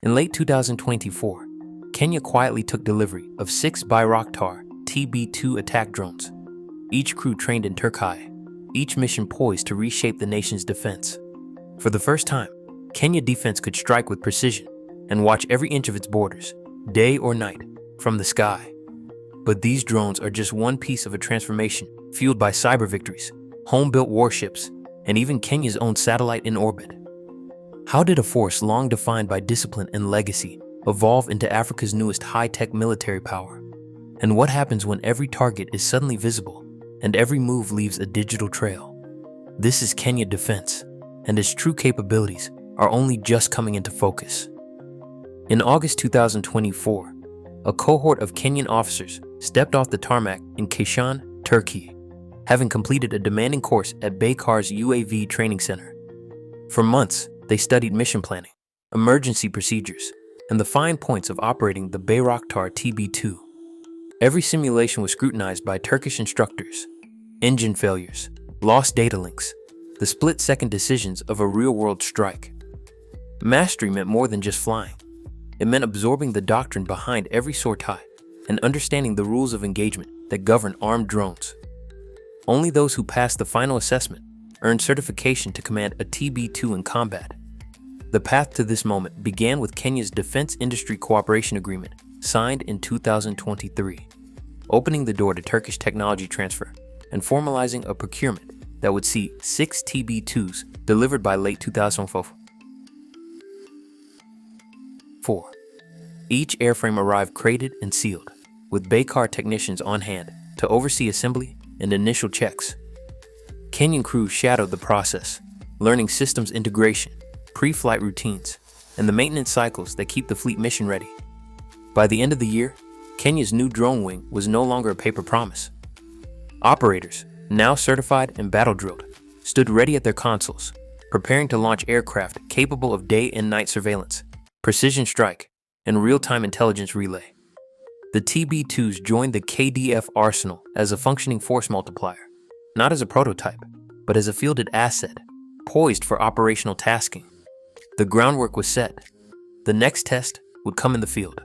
In late 2024, Kenya quietly took delivery of 6 Bayraktar TB2 attack drones, each crew trained in Turkey, each mission poised to reshape the nation's defense. For the first time, Kenya defense could strike with precision and watch every inch of its borders, day or night, from the sky. But these drones are just one piece of a transformation fueled by cyber victories, home-built warships, and even Kenya's own satellite in orbit. How did a force long defined by discipline and legacy evolve into Africa's newest high-tech military power? And what happens when every target is suddenly visible and every move leaves a digital trail? This is Kenya defense, and its true capabilities are only just coming into focus. In August 2024, a cohort of Kenyan officers stepped off the tarmac in Keşan, Turkey, having completed a demanding course at Baykar's UAV training center. For months, they studied mission planning, emergency procedures, and the fine points of operating the Bayraktar TB2. Every simulation was scrutinized by Turkish instructors. Engine failures, lost data links, the split-second decisions of a real-world strike. Mastery meant more than just flying. It meant absorbing the doctrine behind every sortie and understanding the rules of engagement that govern armed drones. Only those who passed the final assessment earned certification to command a TB2 in combat. The path to this moment began with Kenya's Defense Industry Cooperation Agreement, signed in 2023, opening the door to Turkish technology transfer and formalizing a procurement that would see 6 TB2s delivered by late 2004. Each airframe arrived crated and sealed, with Baykar technicians on hand to oversee assembly and initial checks. Kenyan crews shadowed the process, learning systems integration, pre-flight routines, and the maintenance cycles that keep the fleet mission ready. By the end of the year, Kenya's new drone wing was no longer a paper promise. Operators, now certified and battle-drilled, stood ready at their consoles, preparing to launch aircraft capable of day and night surveillance, precision strike, and real-time intelligence relay. The TB2s joined the KDF arsenal as a functioning force multiplier, not as a prototype, but as a fielded asset, poised for operational tasking. The groundwork was set. The next test would come in the field.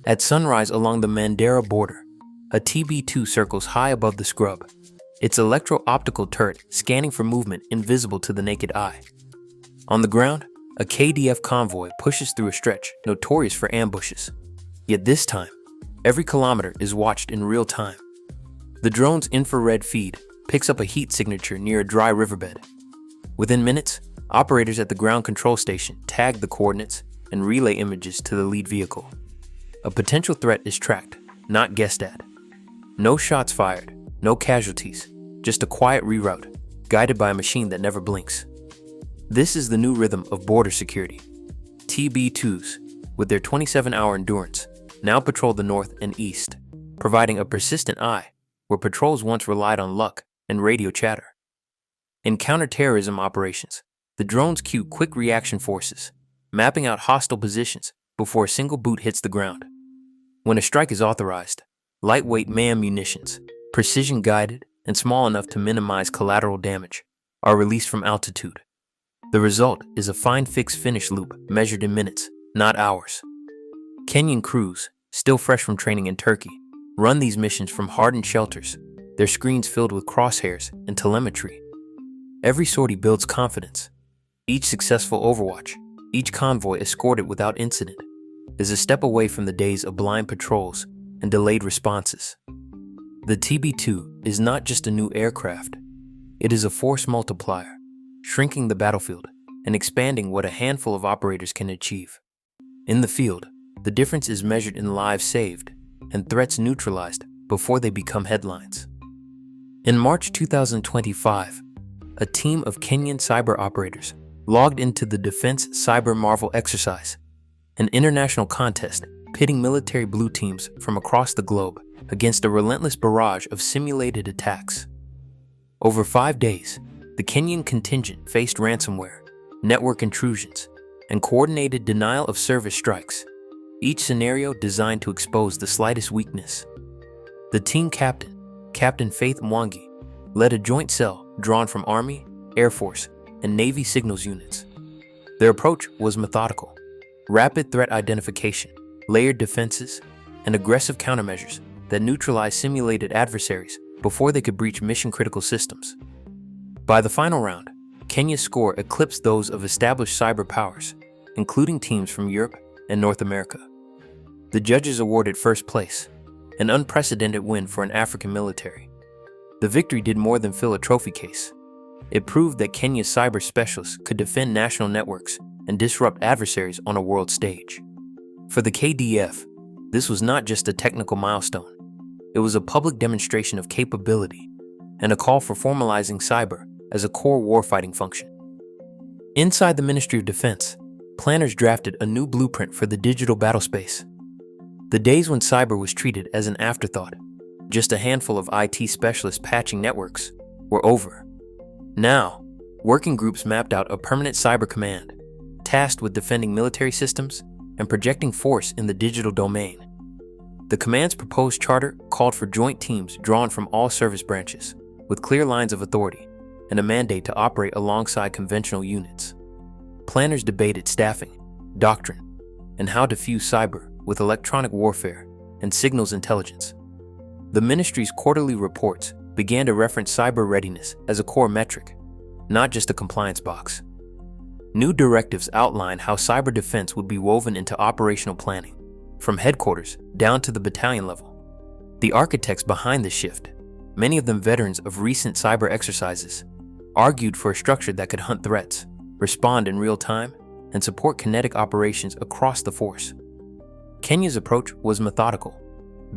At sunrise along the Mandera border, a TB2 circles high above the scrub, its electro-optical turret scanning for movement invisible to the naked eye. On the ground, a KDF convoy pushes through a stretch notorious for ambushes. Yet this time, every kilometer is watched in real time. The drone's infrared feed picks up a heat signature near a dry riverbed. Within minutes, operators at the ground control station tag the coordinates and relay images to the lead vehicle. A potential threat is tracked, not guessed at. No shots fired, no casualties, just a quiet reroute, guided by a machine that never blinks. This is the new rhythm of border security. TB2s, with their 27-hour endurance, now patrol the north and east, providing a persistent eye where patrols once relied on luck and radio chatter. In counterterrorism operations, the drones cue quick reaction forces, mapping out hostile positions before a single boot hits the ground. When a strike is authorized, lightweight MAM munitions, precision-guided and small enough to minimize collateral damage, are released from altitude. The result is a fine fix-finish loop measured in minutes, not hours. Kenyan crews, still fresh from training in Turkey, run these missions from hardened shelters, their screens filled with crosshairs and telemetry. Every sortie builds confidence. Each successful overwatch, each convoy escorted without incident, is a step away from the days of blind patrols and delayed responses. The TB2 is not just a new aircraft. It is a force multiplier, shrinking the battlefield and expanding what a handful of operators can achieve. In the field, the difference is measured in lives saved and threats neutralized before they become headlines. In March 2025, a team of Kenyan cyber operators logged into the Defense Cyber Marvel exercise, an international contest pitting military blue teams from across the globe against a relentless barrage of simulated attacks. Over 5 days, the Kenyan contingent faced ransomware, network intrusions, and coordinated denial of service strikes, each scenario designed to expose the slightest weakness. The team captain, Captain Faith Mwangi, led a joint cell drawn from Army, Air Force, and Navy signals units. Their approach was methodical. rapid threat identification, layered defenses, and aggressive countermeasures that neutralize simulated adversaries before they could breach mission-critical systems. By the final round, Kenya's score eclipsed those of established cyber powers, including teams from Europe and North America. The judges awarded first place, an unprecedented win for an African military. The victory did more than fill a trophy case. It proved that Kenya's cyber specialists could defend national networks and disrupt adversaries on a world stage. For the KDF, this was not just a technical milestone. It was a public demonstration of capability and a call for formalizing cyber as a core warfighting function. Inside the Ministry of Defense, planners drafted a new blueprint for the digital battlespace. The days when cyber was treated as an afterthought, just a handful of IT specialists patching networks, were over. Now, working groups mapped out a permanent cyber command, tasked with defending military systems and projecting force in the digital domain. The command's proposed charter called for joint teams drawn from all service branches, with clear lines of authority and a mandate to operate alongside conventional units. Planners debated staffing, doctrine, and how to fuse cyber with electronic warfare and signals intelligence. The ministry's quarterly reports began to reference cyber readiness as a core metric, not just a compliance box. New directives outlined how cyber defense would be woven into operational planning, from headquarters down to the battalion level. The architects behind this shift, many of them veterans of recent cyber exercises, argued for a structure that could hunt threats, respond in real time, and support kinetic operations across the force. Kenya's approach was methodical: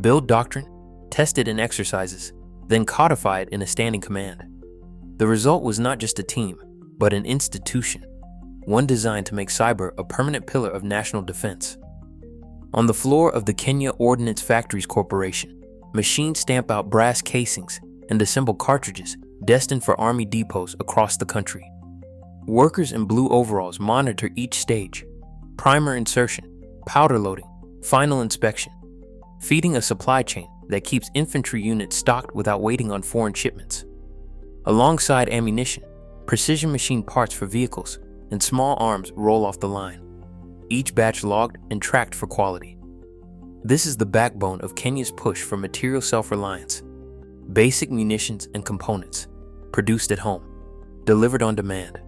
build doctrine, test it in exercises, then codify it in a standing command. The result was not just a team, but an institution, one designed to make cyber a permanent pillar of national defense. On the floor of the Kenya Ordnance Factories Corporation, machines stamp out brass casings and assemble cartridges destined for army depots across the country. Workers in blue overalls monitor each stage: primer insertion, powder loading, final inspection, feeding a supply chain that keeps infantry units stocked without waiting on foreign shipments. Alongside ammunition, precision machine parts for vehicles and small arms roll off the line, each batch logged and tracked for quality. This is the backbone of Kenya's push for material self-reliance: basic munitions and components, produced at home, delivered on demand.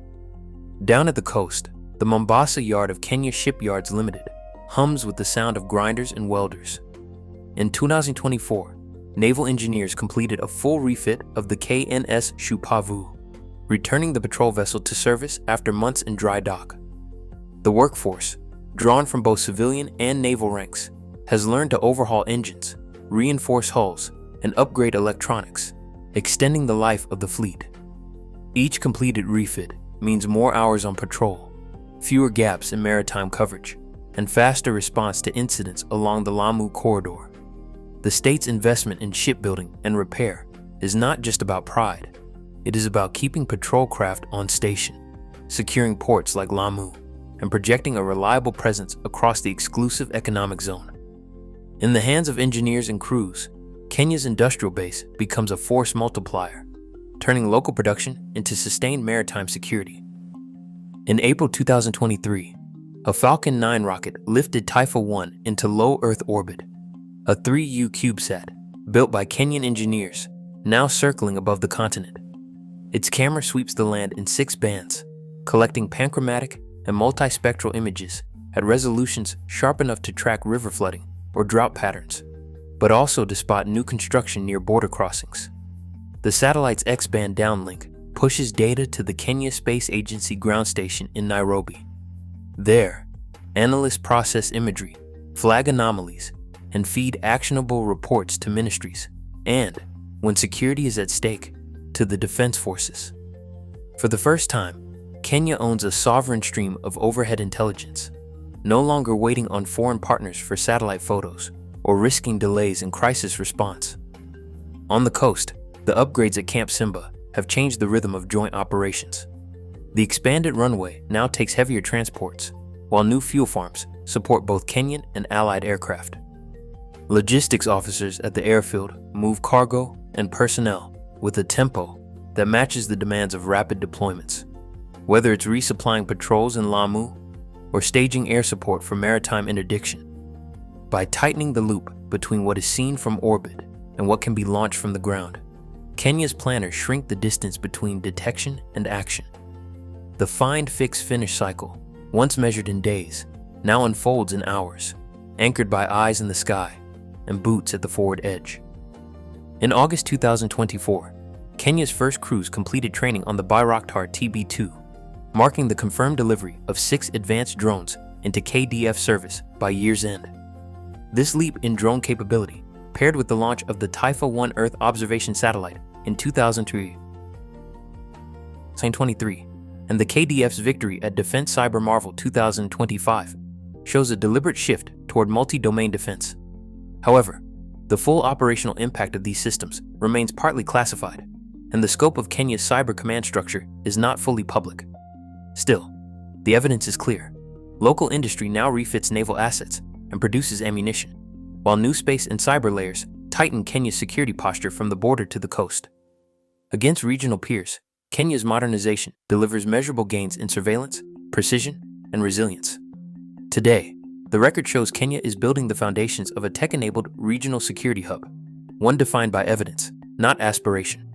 Down at the coast, the Mombasa yard of Kenya Shipyards Limited hums with the sound of grinders and welders. In 2024, naval engineers completed a full refit of the KNS Shupavu, returning the patrol vessel to service after months in dry dock. The workforce, drawn from both civilian and naval ranks, has learned to overhaul engines, reinforce hulls, and upgrade electronics, extending the life of the fleet. Each completed refit means more hours on patrol, fewer gaps in maritime coverage, and faster response to incidents along the Lamu corridor. The state's investment in shipbuilding and repair is not just about pride. It is about keeping patrol craft on station, securing ports like Lamu, and projecting a reliable presence across the exclusive economic zone. In the hands of engineers and crews, Kenya's industrial base becomes a force multiplier, turning local production into sustained maritime security. In April 2023, a Falcon 9 rocket lifted Taifa 1 into low Earth orbit, a 3U CubeSat built by Kenyan engineers, now circling above the continent. Its camera sweeps the land in 6 bands, collecting panchromatic and multispectral images at resolutions sharp enough to track river flooding or drought patterns, but also to spot new construction near border crossings. The satellite's X-band downlink pushes data to the Kenya Space Agency ground station in Nairobi. There, analysts process imagery, flag anomalies, and feed actionable reports to ministries, and, when security is at stake, to the defense forces. For the first time, Kenya owns a sovereign stream of overhead intelligence, no longer waiting on foreign partners for satellite photos or risking delays in crisis response. On the coast, the upgrades at Camp Simba have changed the rhythm of joint operations. The expanded runway now takes heavier transports, while new fuel farms support both Kenyan and allied aircraft. Logistics officers at the airfield move cargo and personnel with a tempo that matches the demands of rapid deployments. Whether it's resupplying patrols in Lamu or staging air support for maritime interdiction. By tightening the loop between what is seen from orbit and what can be launched from the ground, Kenya's planners shrink the distance between detection and action. The find, fix, finish cycle, once measured in days, now unfolds in hours, anchored by eyes in the sky and boots at the forward edge. In August 2024, Kenya's first crews completed training on the Bayraktar TB2, marking the confirmed delivery of 6 advanced drones into KDF service by year's end. This leap in drone capability, paired with the launch of the Taifa-1 Earth observation satellite in 2023, and the KDF's victory at Defense Cyber Marvel 2025, shows a deliberate shift toward multi-domain defense. However, the full operational impact of these systems remains partly classified, and the scope of Kenya's cyber command structure is not fully public. Still, the evidence is clear. Local industry now refits naval assets and produces ammunition, while new space and cyber layers tighten Kenya's security posture from the border to the coast. Against regional peers, Kenya's modernization delivers measurable gains in surveillance, precision, and resilience. Today, the record shows Kenya is building the foundations of a tech-enabled regional security hub, one defined by evidence, not aspiration.